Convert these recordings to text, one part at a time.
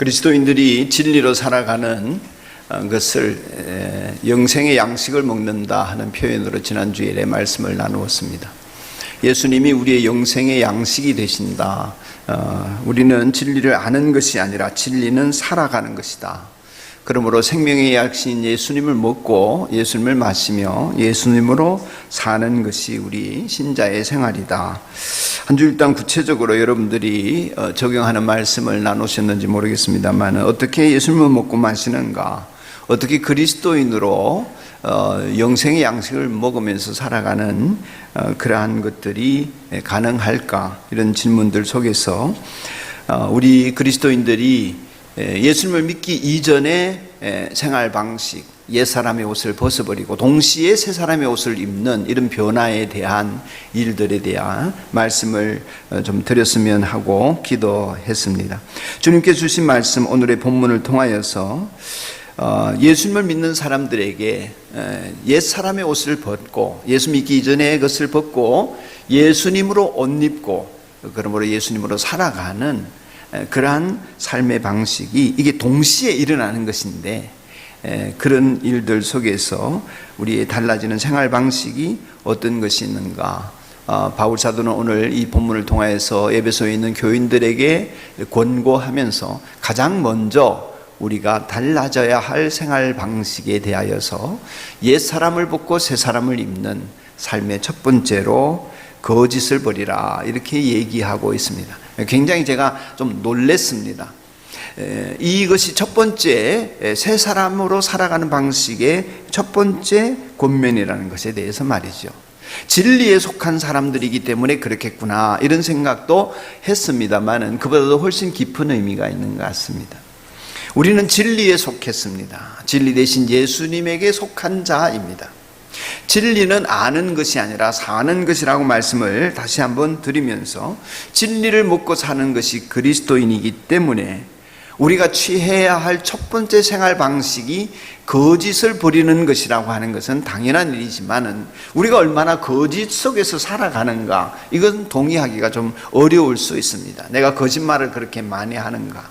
그리스도인들이 진리로 살아가는 것을 영생의 양식을 먹는다 하는 표현으로 지난주일에 말씀을 나누었습니다. 예수님이 우리의 영생의 양식이 되신다. 우리는 진리를 아는 것이 아니라 진리는 살아가는 것이다. 그러므로 생명의 약신 예수님을 먹고 예수님을 마시며 예수님으로 사는 것이 우리 신자의 생활이다. 한 주 일단 구체적으로 여러분들이 적용하는 말씀을 나누셨는지 모르겠습니다만, 어떻게 예수님을 먹고 마시는가, 어떻게 그리스도인으로 영생의 양식을 먹으면서 살아가는 그러한 것들이 가능할까, 이런 질문들 속에서 우리 그리스도인들이 예수님을 믿기 이전의 생활 방식, 옛사람의 옷을 벗어버리고 동시에 새사람의 옷을 입는 이런 변화에 대한 일들에 대한 말씀을 좀 드렸으면 하고 기도했습니다. 주님께 주신 말씀, 오늘의 본문을 통하여서 예수님을 믿는 사람들에게 옛사람의 옷을 벗고, 예수 믿기 이전의 것을 벗고 예수님으로 옷 입고, 그러므로 예수님으로 살아가는 그러한 삶의 방식이, 이게 동시에 일어나는 것인데, 그런 일들 속에서 우리의 달라지는 생활 방식이 어떤 것이 있는가, 바울 사도는 오늘 이 본문을 통해서 에베소에 있는 교인들에게 권고하면서 가장 먼저 우리가 달라져야 할 생활 방식에 대하여서 옛사람을 벗고 새사람을 입는 삶의 첫 번째로 거짓을 버리라, 이렇게 얘기하고 있습니다. 굉장히 제가 좀 놀랬습니다. 이것이 첫 번째 새 사람으로 살아가는 방식의 첫 번째 권면이라는 것에 대해서 말이죠. 진리에 속한 사람들이기 때문에 그렇겠구나, 이런 생각도 했습니다만은 그보다도 훨씬 깊은 의미가 있는 것 같습니다. 우리는 진리에 속했습니다. 진리 대신 예수님에게 속한 자입니다. 진리는 아는 것이 아니라 사는 것이라고 말씀을 다시 한번 드리면서, 진리를 먹고 사는 것이 그리스도인이기 때문에 우리가 취해야 할 첫 번째 생활 방식이 거짓을 버리는 것이라고 하는 것은 당연한 일이지만은, 우리가 얼마나 거짓 속에서 살아가는가, 이건 동의하기가 좀 어려울 수 있습니다. 내가 거짓말을 그렇게 많이 하는가.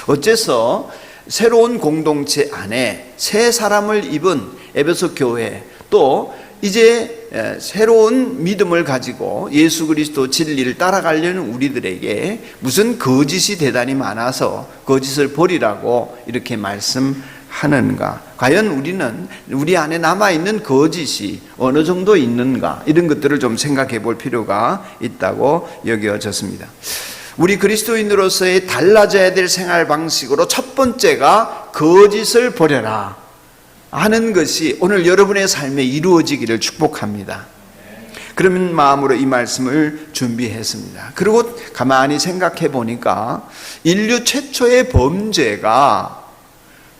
어째서 새로운 공동체 안에 새 사람을 입은 에베소 교회, 또 이제 새로운 믿음을 가지고 예수 그리스도 진리를 따라가려는 우리들에게 무슨 거짓이 대단히 많아서 거짓을 버리라고 이렇게 말씀하는가? 과연 우리는 우리 안에 남아있는 거짓이 어느 정도 있는가? 이런 것들을 좀 생각해 볼 필요가 있다고 여겨졌습니다. 우리 그리스도인으로서의 달라져야 될 생활 방식으로 첫 번째가 거짓을 버려라 하는 것이 오늘 여러분의 삶에 이루어지기를 축복합니다. 그런 마음으로 이 말씀을 준비했습니다. 그리고 가만히 생각해 보니까 인류 최초의 범죄가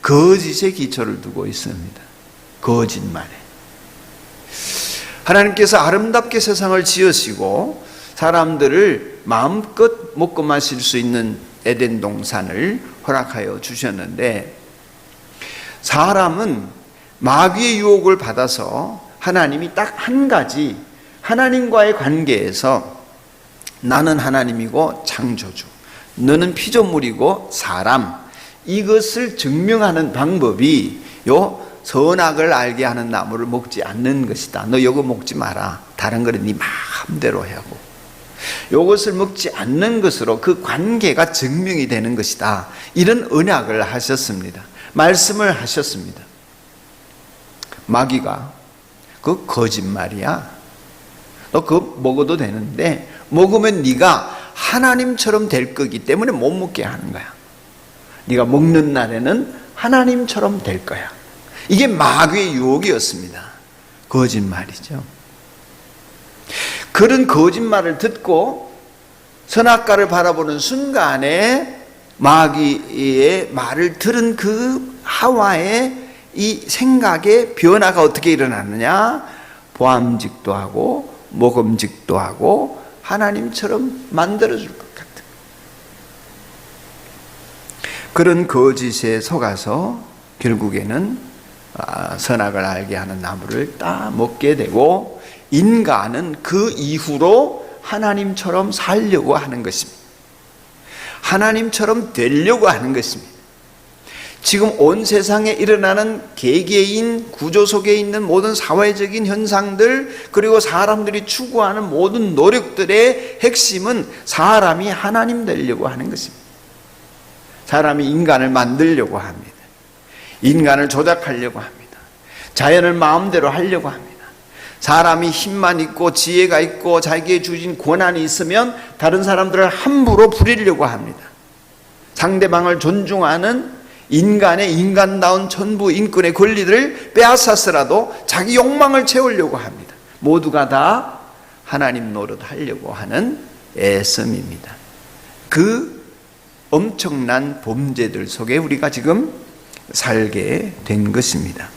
거짓에 기초를 두고 있습니다. 거짓말에. 하나님께서 아름답게 세상을 지으시고 사람들을 마음껏 먹고 마실 수 있는 에덴 동산을 허락하여 주셨는데, 사람은 마귀의 유혹을 받아서 하나님이 딱 한 가지, 하나님과의 관계에서 나는 하나님이고 창조주, 너는 피조물이고 사람, 이것을 증명하는 방법이 요 선악을 알게 하는 나무를 먹지 않는 것이다. 너 이거 먹지 마라. 다른 거는 네 마음대로 하고, 이것을 먹지 않는 것으로 그 관계가 증명이 되는 것이다. 이런 언약을 하셨습니다. 말씀을 하셨습니다. 마귀가 그 거짓말이야. 너 그거 먹어도 되는데 먹으면 네가 하나님처럼 될 거기 때문에 못 먹게 하는 거야. 네가 먹는 날에는 하나님처럼 될 거야. 이게 마귀의 유혹이었습니다. 거짓말이죠. 그런 거짓말을 듣고 선악과를 바라보는 순간에 마귀의 말을 들은 그 하와의 이 생각의 변화가 어떻게 일어나느냐? 보암직도 하고 먹음직도 하고 하나님처럼 만들어줄 것 같은 그런 거짓에 속아서 결국에는 선악을 알게 하는 나무를 따 먹게 되고, 인간은 그 이후로 하나님처럼 살려고 하는 것입니다. 하나님처럼 되려고 하는 것입니다. 지금 온 세상에 일어나는 개개인 구조 속에 있는 모든 사회적인 현상들, 그리고 사람들이 추구하는 모든 노력들의 핵심은 사람이 하나님 되려고 하는 것입니다. 사람이 인간을 만들려고 합니다. 인간을 조작하려고 합니다. 자연을 마음대로 하려고 합니다. 사람이 힘만 있고 지혜가 있고 자기에게 주신 권한이 있으면 다른 사람들을 함부로 부리려고 합니다. 상대방을 존중하는 인간의 인간다운 전부 인권의 권리를 빼앗았으라도 자기 욕망을 채우려고 합니다. 모두가 다 하나님 노릇하려고 하는 애씀입니다. 그 엄청난 범죄들 속에 우리가 지금 살게 된 것입니다.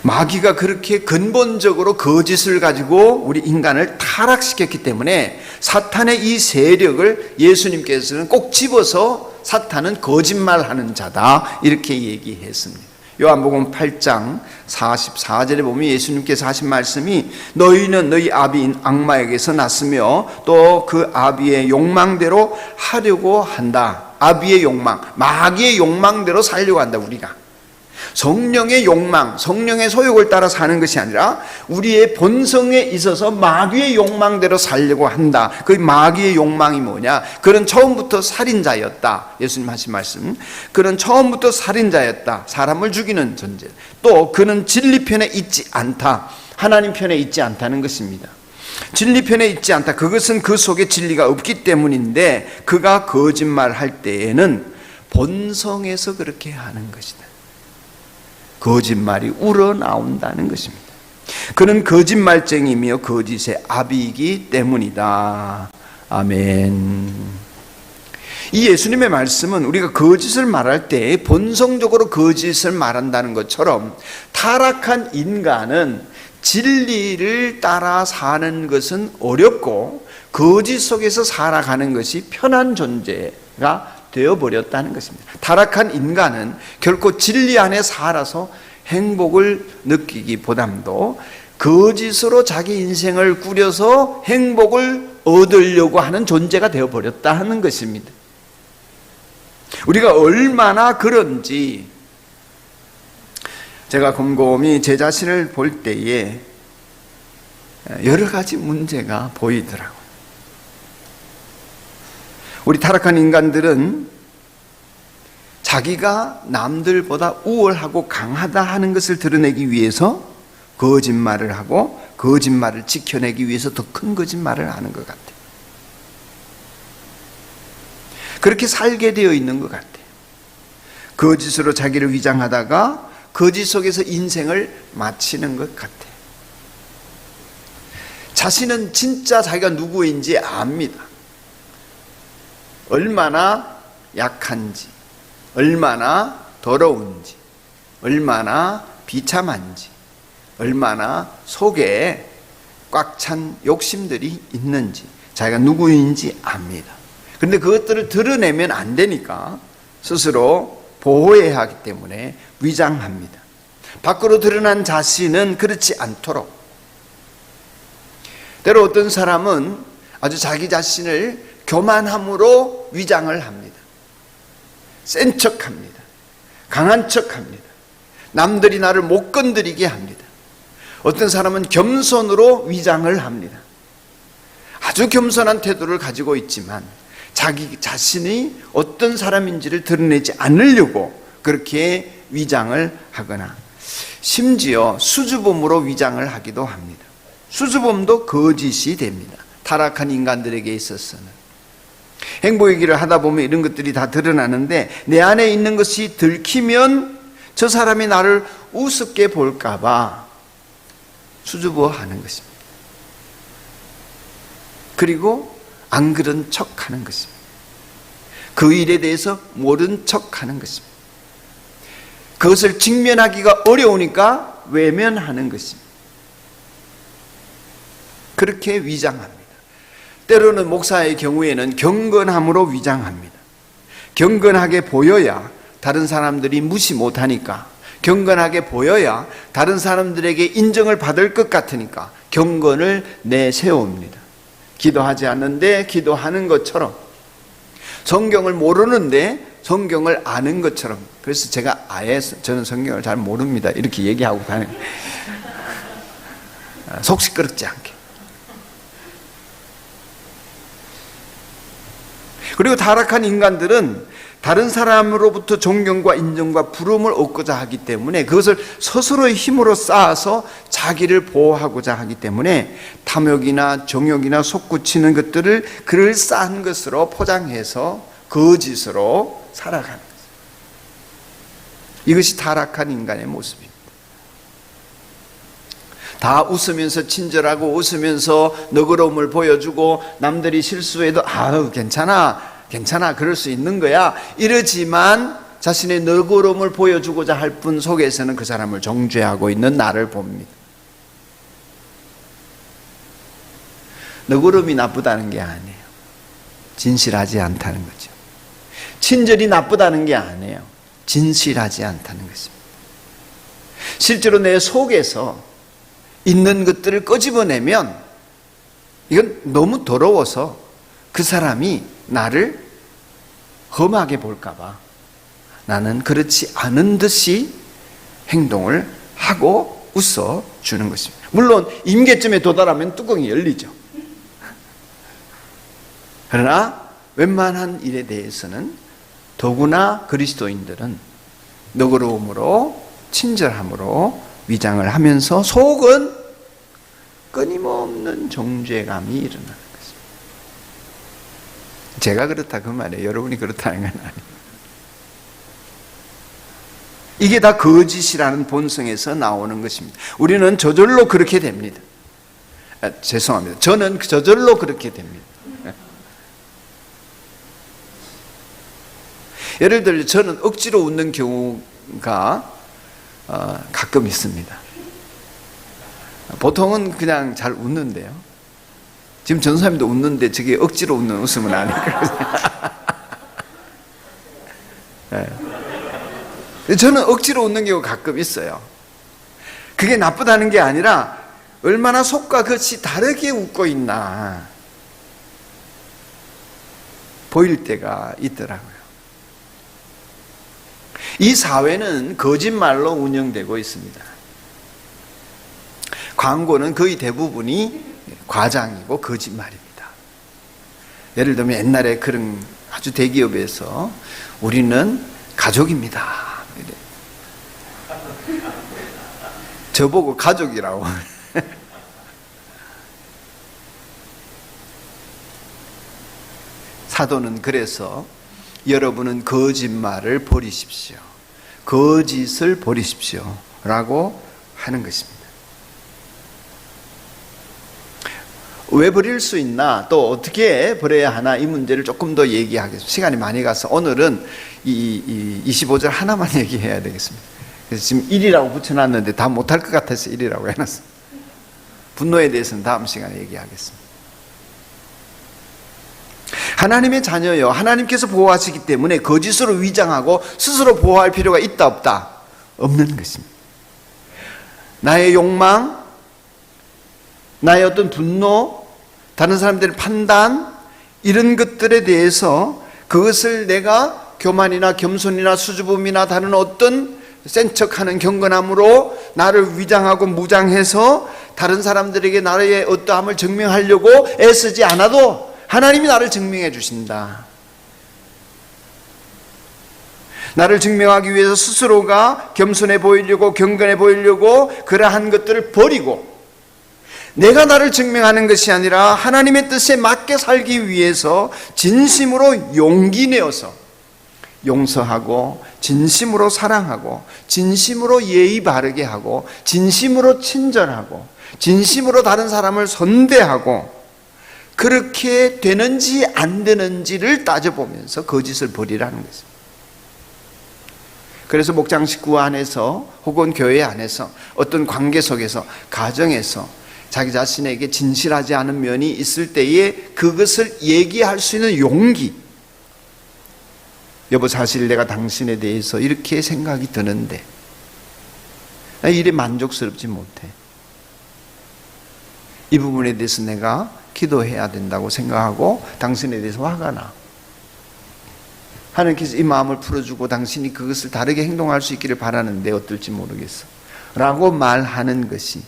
마귀가 그렇게 근본적으로 거짓을 가지고 우리 인간을 타락시켰기 때문에 사탄의 이 세력을 예수님께서는 꼭 집어서 사탄은 거짓말하는 자다 이렇게 얘기했습니다. 요한복음 8장 44절에 보면 예수님께서 하신 말씀이 너희는 너희 아비인 악마에게서 났으며 또 그 아비의 욕망대로 하려고 한다. 아비의 욕망, 마귀의 욕망대로 살려고 한다. 우리가 성령의 욕망, 성령의 소욕을 따라 사는 것이 아니라 우리의 본성에 있어서 마귀의 욕망대로 살려고 한다. 그 마귀의 욕망이 뭐냐? 그는 처음부터 살인자였다. 예수님 하신 말씀, 그는 처음부터 살인자였다. 사람을 죽이는 존재. 또 그는 진리 편에 있지 않다. 하나님 편에 있지 않다는 것입니다. 진리 편에 있지 않다. 그것은 그 속에 진리가 없기 때문인데, 그가 거짓말할 때에는 본성에서 그렇게 하는 것이다. 거짓말이 우러나온다는 것입니다. 그는 거짓말쟁이며 거짓의 아비이기 때문이다. 아멘. 이 예수님의 말씀은 우리가 거짓을 말할 때 본성적으로 거짓을 말한다는 것처럼 타락한 인간은 진리를 따라 사는 것은 어렵고 거짓 속에서 살아가는 것이 편한 존재가 되어버렸다는 것입니다. 타락한 인간은 결코 진리 안에 살아서 행복을 느끼기보담도 거짓으로 자기 인생을 꾸려서 행복을 얻으려고 하는 존재가 되어버렸다 하는 것입니다. 우리가 얼마나 그런지 제가 곰곰이 제 자신을 볼 때에 여러 가지 문제가 보이더라고요. 우리 타락한 인간들은 자기가 남들보다 우월하고 강하다 하는 것을 드러내기 위해서 거짓말을 하고 거짓말을 지켜내기 위해서 더 큰 거짓말을 하는 것 같아요. 그렇게 살게 되어 있는 것 같아요. 거짓으로 자기를 위장하다가 거짓 속에서 인생을 마치는 것 같아요. 자신은 진짜 자기가 누구인지 압니다. 얼마나 약한지, 얼마나 더러운지, 얼마나 비참한지, 얼마나 속에 꽉 찬 욕심들이 있는지, 자기가 누구인지 압니다. 그런데 그것들을 드러내면 안 되니까 스스로 보호해야 하기 때문에 위장합니다. 밖으로 드러난 자신은 그렇지 않도록. 때로 어떤 사람은 아주 자기 자신을 교만함으로 위장을 합니다. 센 척합니다. 강한 척합니다. 남들이 나를 못 건드리게 합니다. 어떤 사람은 겸손으로 위장을 합니다. 아주 겸손한 태도를 가지고 있지만 자기 자신이 어떤 사람인지를 드러내지 않으려고 그렇게 위장을 하거나, 심지어 수줍음으로 위장을 하기도 합니다. 수줍음도 거짓이 됩니다. 타락한 인간들에게 있어서는. 행복의 길을 하다 보면 이런 것들이 다 드러나는데, 내 안에 있는 것이 들키면 저 사람이 나를 우습게 볼까봐 수줍어하는 것입니다. 그리고 안 그런 척하는 것입니다. 그 일에 대해서 모른 척하는 것입니다. 그것을 직면하기가 어려우니까 외면하는 것입니다. 그렇게 위장합니다. 때로는 목사의 경우에는 경건함으로 위장합니다. 경건하게 보여야 다른 사람들이 무시 못하니까, 경건하게 보여야 다른 사람들에게 인정을 받을 것 같으니까 경건을 내세웁니다. 기도하지 않는데 기도하는 것처럼, 성경을 모르는데 성경을 아는 것처럼, 그래서 제가 아예 저는 성경을 잘 모릅니다 이렇게 얘기하고 가는, 속 시끄럽지 않게. 그리고 타락한 인간들은 다른 사람으로부터 존경과 인정과 부름을 얻고자 하기 때문에, 그것을 스스로의 힘으로 쌓아서 자기를 보호하고자 하기 때문에 탐욕이나 정욕이나 솟구치는 것들을 그럴싸한 것으로 포장해서 거짓으로 살아가는 거죠. 이것이 타락한 인간의 모습입니다. 다 웃으면서 친절하고 웃으면서 너그러움을 보여주고, 남들이 실수해도 아유 괜찮아 그럴 수 있는 거야 이러지만, 자신의 너그러움을 보여주고자 할 뿐 속에서는 그 사람을 정죄하고 있는 나를 봅니다. 너그러움이 나쁘다는 게 아니에요. 진실하지 않다는 거죠. 친절이 나쁘다는 게 아니에요. 진실하지 않다는 것입니다. 실제로 내 속에서 있는 것들을 끄집어내면 이건 너무 더러워서 그 사람이 나를 험하게 볼까 봐 나는 그렇지 않은 듯이 행동을 하고 웃어주는 것입니다. 물론 임계점에 도달하면 뚜껑이 열리죠. 그러나 웬만한 일에 대해서는 더구나 그리스도인들은 너그러움으로 친절함으로 위장을 하면서 속은 끊임없는 정죄감이 일어나는 것입니다. 제가 그렇다 그 말이에요. 여러분이 그렇다는 건 아니에요. 이게 다 거짓이라는 본성에서 나오는 것입니다. 우리는 저절로 그렇게 됩니다. 죄송합니다. 저는 저절로 그렇게 됩니다. 예를 들어 저는 억지로 웃는 경우가 가끔 있습니다. 보통은 그냥 잘 웃는데요. 지금 전사님도 웃는데 저게 억지로 웃는 웃음은 아니니까. 네. 저는 억지로 웃는 경우가 가끔 있어요. 그게 나쁘다는 게 아니라 얼마나 속과 겉이 다르게 웃고 있나 보일 때가 있더라고요. 이 사회는 거짓말로 운영되고 있습니다. 광고는 거의 대부분이 과장이고 거짓말입니다. 예를 들면 옛날에 그런 아주 대기업에서 우리는 가족입니다. 저보고 가족이라고. 사도는 그래서 여러분은 거짓말을 버리십시오. 거짓을 버리십시오. 라고 하는 것입니다. 왜 버릴 수 있나, 또 어떻게 버려야 하나, 이 문제를 조금 더 얘기하겠습니다. 시간이 많이 가서 오늘은 이 25절 하나만 얘기해야 되겠습니다. 그래서 지금 1이라고 붙여놨는데 다 못할 것 같아서 1이라고 해놨습니다. 분노에 대해서는 다음 시간에 얘기하겠습니다. 하나님의 자녀요, 하나님께서 보호하시기 때문에 거짓으로 위장하고 스스로 보호할 필요가 있다 없다? 없는 것입니다. 나의 욕망, 나의 어떤 분노, 다른 사람들의 판단, 이런 것들에 대해서 그것을 내가 교만이나 겸손이나 수줍음이나 다른 어떤 센 척하는 경건함으로 나를 위장하고 무장해서 다른 사람들에게 나의 어떠함을 증명하려고 애쓰지 않아도 하나님이 나를 증명해 주신다. 나를 증명하기 위해서 스스로가 겸손해 보이려고 경건해 보이려고 그러한 것들을 버리고 내가 나를 증명하는 것이 아니라 하나님의 뜻에 맞게 살기 위해서 진심으로 용기 내어서 용서하고 진심으로 사랑하고 진심으로 예의 바르게 하고 진심으로 친절하고 진심으로 다른 사람을 선대하고 그렇게 되는지 안 되는지를 따져보면서 거짓을 버리라는 것입니다. 그래서 목장 식구 안에서 혹은 교회 안에서 어떤 관계 속에서 가정에서 자기 자신에게 진실하지 않은 면이 있을 때에 그것을 얘기할 수 있는 용기. 여보, 사실 내가 당신에 대해서 이렇게 생각이 드는데 나 이래 만족스럽지 못해. 이 부분에 대해서 내가 기도해야 된다고 생각하고 당신에 대해서 화가 나. 하나님께서 이 마음을 풀어주고 당신이 그것을 다르게 행동할 수 있기를 바라는데 어떨지 모르겠어 라고 말하는 것이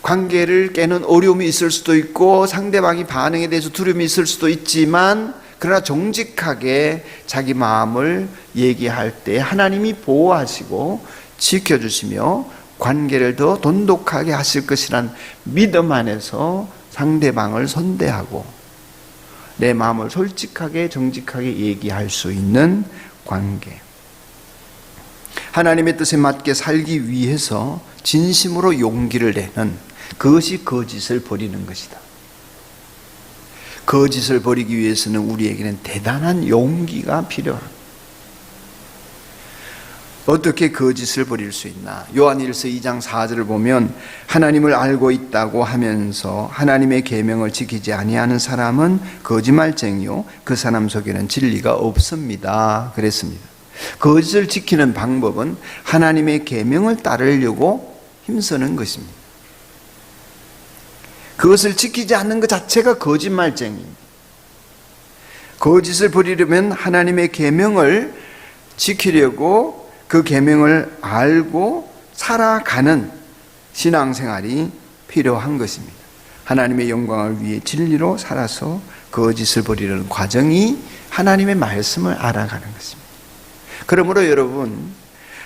관계를 깨는 어려움이 있을 수도 있고 상대방이 반응에 대해서 두려움이 있을 수도 있지만 그러나 정직하게 자기 마음을 얘기할 때 하나님이 보호하시고 지켜주시며 관계를 더 돈독하게 하실 것이란 믿음 안에서 상대방을 선대하고 내 마음을 솔직하게 정직하게 얘기할 수 있는 관계. 하나님의 뜻에 맞게 살기 위해서 진심으로 용기를 내는 그것이 거짓을 버리는 것이다. 거짓을 버리기 위해서는 우리에게는 대단한 용기가 필요합니다. 어떻게 거짓을 버릴 수 있나? 요한일서 2장 4절을 보면 하나님을 알고 있다고 하면서 하나님의 계명을 지키지 아니하는 사람은 거짓말쟁이요 그 사람 속에는 진리가 없습니다. 그랬습니다. 거짓을 지키는 방법은 하나님의 계명을 따르려고 힘쓰는 것입니다. 그것을 지키지 않는 것 자체가 거짓말쟁이입니다. 거짓을 버리려면 하나님의 계명을 지키려고 그 계명을 알고 살아가는 신앙생활이 필요한 것입니다. 하나님의 영광을 위해 진리로 살아서 거짓을 버리려는 과정이 하나님의 말씀을 알아가는 것입니다. 그러므로 여러분,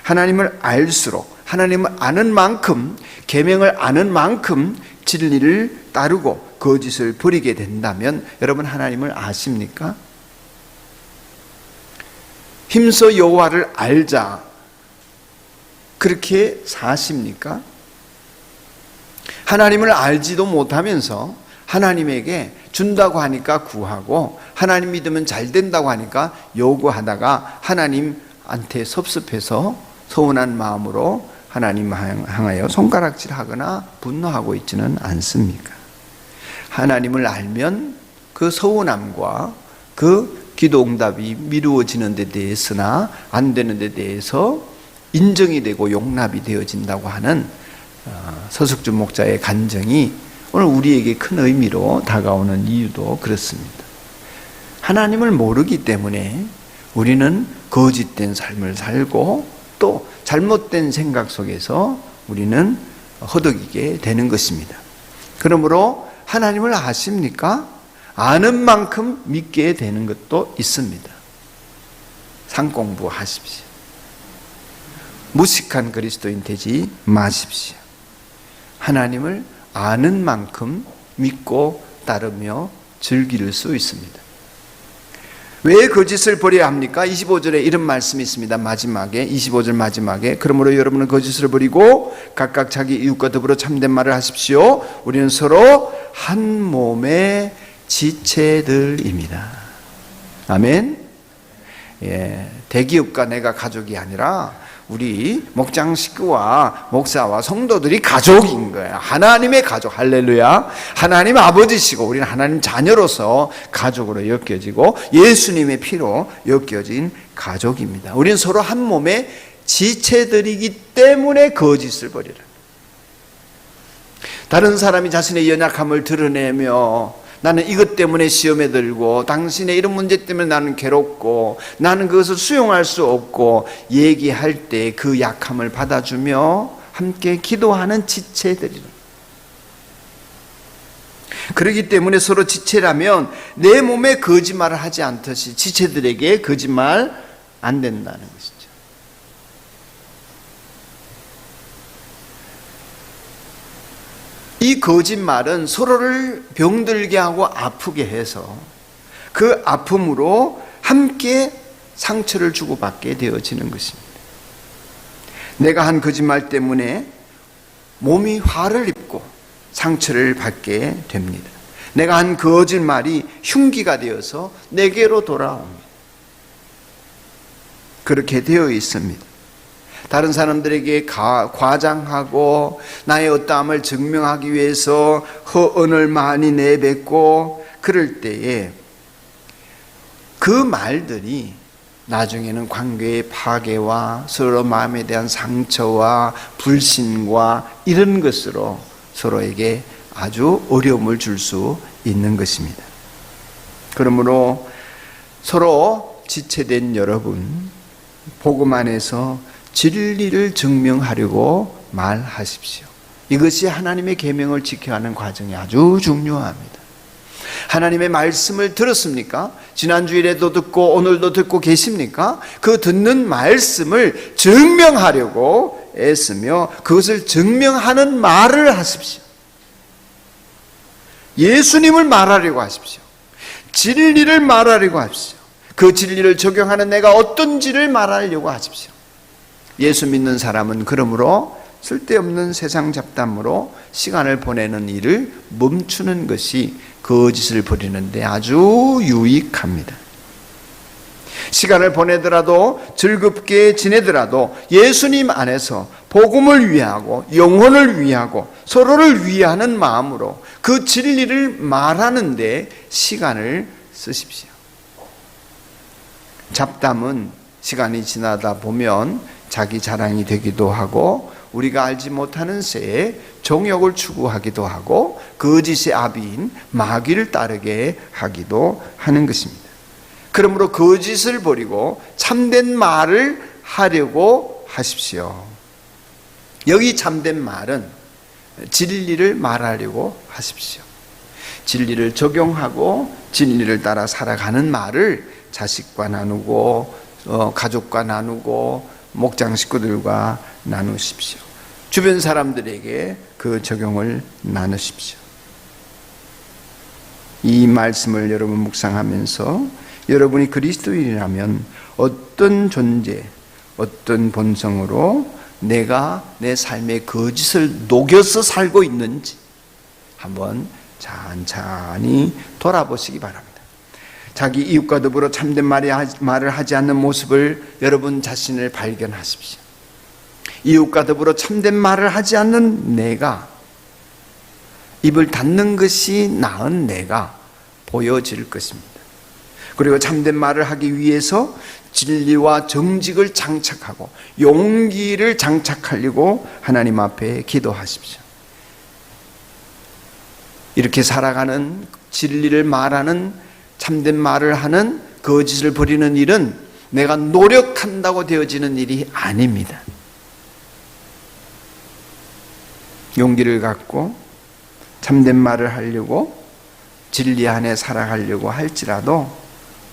하나님을 알수록 하나님을 아는 만큼 계명을 아는 만큼 진리를 따르고 거짓을 버리게 된다면 여러분 하나님을 아십니까? 힘써 여호와를 알자 그렇게 사십니까? 하나님을 알지도 못하면서 하나님에게 준다고 하니까 구하고 하나님 믿으면 잘 된다고 하니까 요구하다가 하나님한테 섭섭해서 서운한 마음으로 하나님 향하여 손가락질하거나 분노하고 있지는 않습니까? 하나님을 알면 그 서운함과 그 기도 응답이 미루어지는 데 대해서나 안 되는 데 대해서 인정이 되고 용납이 되어진다고 하는 서석준 목자의 간증이 오늘 우리에게 큰 의미로 다가오는 이유도 그렇습니다. 하나님을 모르기 때문에 우리는 거짓된 삶을 살고 또 잘못된 생각 속에서 우리는 허덕이게 되는 것입니다. 그러므로 하나님을 아십니까? 아는 만큼 믿게 되는 것도 있습니다. 상공부하십시오. 무식한 그리스도인 되지 마십시오. 하나님을 아는 만큼 믿고 따르며 즐길 수 있습니다. 왜 거짓을 버려야 합니까? 25절에 이런 말씀이 있습니다. 마지막에 25절 마지막에 그러므로 여러분은 거짓을 버리고 각각 자기 이웃과 더불어 참된 말을 하십시오. 우리는 서로 한 몸의 지체들입니다. 아멘. 예, 대기업과 내가 가족이 아니라 우리 목장 식구와 목사와 성도들이 가족인 거예요. 하나님의 가족. 할렐루야. 하나님 아버지시고 우리는 하나님 자녀로서 가족으로 엮여지고 예수님의 피로 엮여진 가족입니다. 우리는 서로 한 몸의 지체들이기 때문에 거짓을 버리라. 다른 사람이 자신의 연약함을 드러내며 나는 이것 때문에 시험에 들고 당신의 이런 문제 때문에 나는 괴롭고 나는 그것을 수용할 수 없고 얘기할 때 그 약함을 받아주며 함께 기도하는 지체들이라. 그렇기 때문에 서로 지체라면 내 몸에 거짓말을 하지 않듯이 지체들에게 거짓말 안 된다는 것이죠. 이 거짓말은 서로를 병들게 하고 아프게 해서 그 아픔으로 함께 상처를 주고받게 되어지는 것입니다. 내가 한 거짓말 때문에 몸이 화를 입고 상처를 받게 됩니다. 내가 한 거짓말이 흉기가 되어서 내게로 돌아옵니다. 그렇게 되어 있습니다. 다른 사람들에게 과장하고 나의 어떠함을 증명하기 위해서 허언을 많이 내뱉고 그럴 때에 그 말들이 나중에는 관계의 파괴와 서로 마음에 대한 상처와 불신과 이런 것으로 서로에게 아주 어려움을 줄 수 있는 것입니다. 그러므로 서로 지체된 여러분, 복음 안에서 진리를 증명하려고 말하십시오. 이것이 하나님의 계명을 지켜야 하는 과정이 아주 중요합니다. 하나님의 말씀을 들었습니까? 지난주일에도 듣고 오늘도 듣고 계십니까? 그 듣는 말씀을 증명하려고 애쓰며 그것을 증명하는 말을 하십시오. 예수님을 말하려고 하십시오. 진리를 말하려고 하십시오. 그 진리를 적용하는 내가 어떤지를 말하려고 하십시오. 예수 믿는 사람은 그러므로 쓸데없는 세상 잡담으로 시간을 보내는 일을 멈추는 것이 거짓을 버리는데 아주 유익합니다. 시간을 보내더라도 즐겁게 지내더라도 예수님 안에서 복음을 위하고 영혼을 위하고 서로를 위하는 마음으로 그 진리를 말하는 데 시간을 쓰십시오. 잡담은 시간이 지나다 보면 자기 자랑이 되기도 하고 우리가 알지 못하는 새에 정욕을 추구하기도 하고 거짓의 아비인 마귀를 따르게 하기도 하는 것입니다. 그러므로 거짓을 버리고 참된 말을 하려고 하십시오. 여기 참된 말은 진리를 말하려고 하십시오. 진리를 적용하고 진리를 따라 살아가는 말을 자식과 나누고 가족과 나누고 목장 식구들과 나누십시오. 주변 사람들에게 그 적용을 나누십시오. 이 말씀을 여러분 묵상하면서 여러분이 그리스도인이라면 어떤 존재, 어떤 본성으로 내가 내 삶의 거짓을 녹여서 살고 있는지 한번 찬찬히 돌아보시기 바랍니다. 자기 이웃과 더불어 참된 말을 하지 않는 모습을 여러분 자신을 발견하십시오. 이웃과 더불어 참된 말을 하지 않는 내가, 입을 닫는 것이 나은 내가 보여질 것입니다. 그리고 참된 말을 하기 위해서 진리와 정직을 장착하고 용기를 장착하려고 하나님 앞에 기도하십시오. 이렇게 살아가는, 진리를 말하는, 참된 말을 하는, 거짓을 버리는 일은 내가 노력한다고 되어지는 일이 아닙니다. 용기를 갖고 참된 말을 하려고 진리 안에 살아가려고 할지라도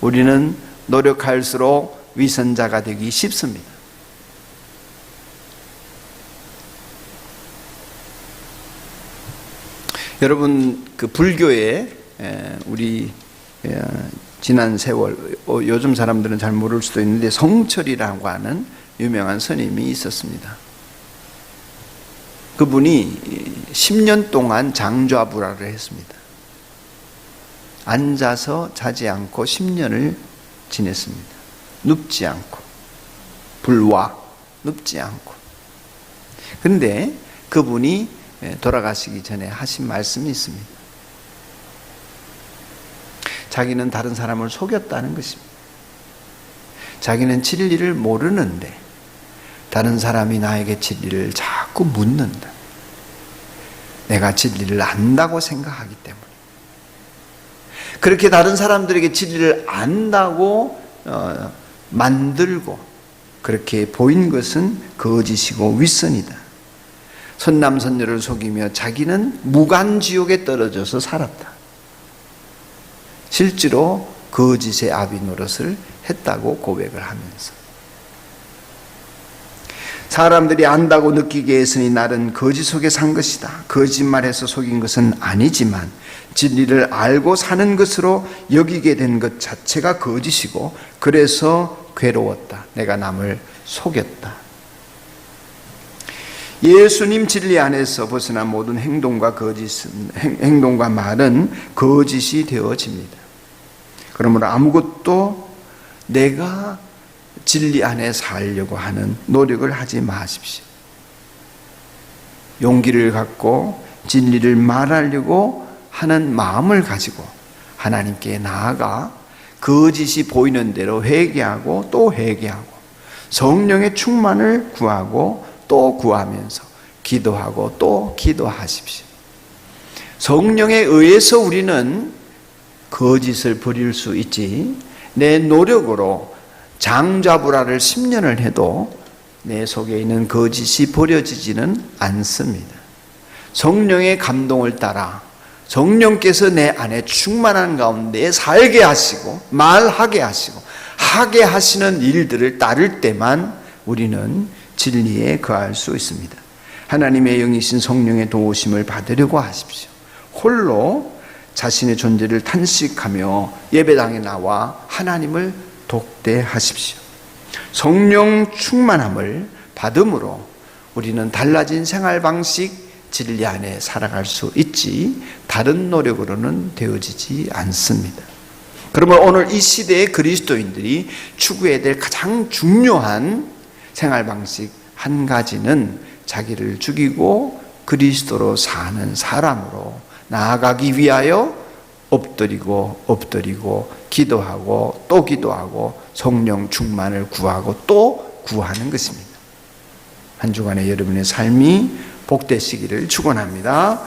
우리는 노력할수록 위선자가 되기 쉽습니다. 여러분, 그 불교에 우리 지난 세월, 요즘 사람들은 잘 모를 수도 있는데 성철이라고 하는 유명한 스님이 있었습니다. 그분이 10년 동안 장좌불화를 했습니다. 앉아서 자지 않고 10년을 지냈습니다. 눕지 않고, 불화, 눕지 않고. 그런데 그분이 돌아가시기 전에 하신 말씀이 있습니다. 자기는 다른 사람을 속였다는 것입니다. 자기는 진리를 모르는데 다른 사람이 나에게 진리를 자꾸 묻는다. 내가 진리를 안다고 생각하기 때문에. 그렇게 다른 사람들에게 진리를 안다고 만들고 그렇게 보인 것은 거짓이고 윗선이다. 선남선녀를 속이며 자기는 무간지옥에 떨어져서 살았다. 실제로 거짓의 아비 노릇을 했다고 고백을 하면서 사람들이 안다고 느끼게 했으니 나는 거짓 속에 산 것이다. 거짓말해서 속인 것은 아니지만 진리를 알고 사는 것으로 여기게 된 것 자체가 거짓이고 그래서 괴로웠다. 내가 남을 속였다. 예수님 진리 안에서 벗어난 모든 행동과 행동과 말은 거짓이 되어집니다. 그러므로 아무것도 내가 진리 안에 살려고 하는 노력을 하지 마십시오. 용기를 갖고 진리를 말하려고 하는 마음을 가지고 하나님께 나아가 거짓이 보이는 대로 회개하고 또 회개하고 성령의 충만을 구하고 또 구하면서 기도하고 또 기도하십시오. 성령에 의해서 우리는 거짓을 버릴 수 있지 내 노력으로 장자불화를 10년을 해도 내 속에 있는 거짓이 버려지지는 않습니다. 성령의 감동을 따라 성령께서 내 안에 충만한 가운데 살게 하시고 말하게 하시고 하게 하시는 일들을 따를 때만 우리는 진리에 거할 수 있습니다. 하나님의 영이신 성령의 도우심을 받으려고 하십시오. 홀로 자신의 존재를 탄식하며 예배당에 나와 하나님을 독대하십시오. 성령 충만함을 받음으로 우리는 달라진 생활 방식, 진리 안에 살아갈 수 있지 다른 노력으로는 되어지지 않습니다. 그러면 오늘 이 시대의 그리스도인들이 추구해야 될 가장 중요한 생활 방식 한 가지는 자기를 죽이고 그리스도로 사는 사람으로 나아가기 위하여 엎드리고 기도하고 또 기도하고 성령 충만을 구하고 또 구하는 것입니다. 한 주간의 여러분의 삶이 복되시기를 축원합니다.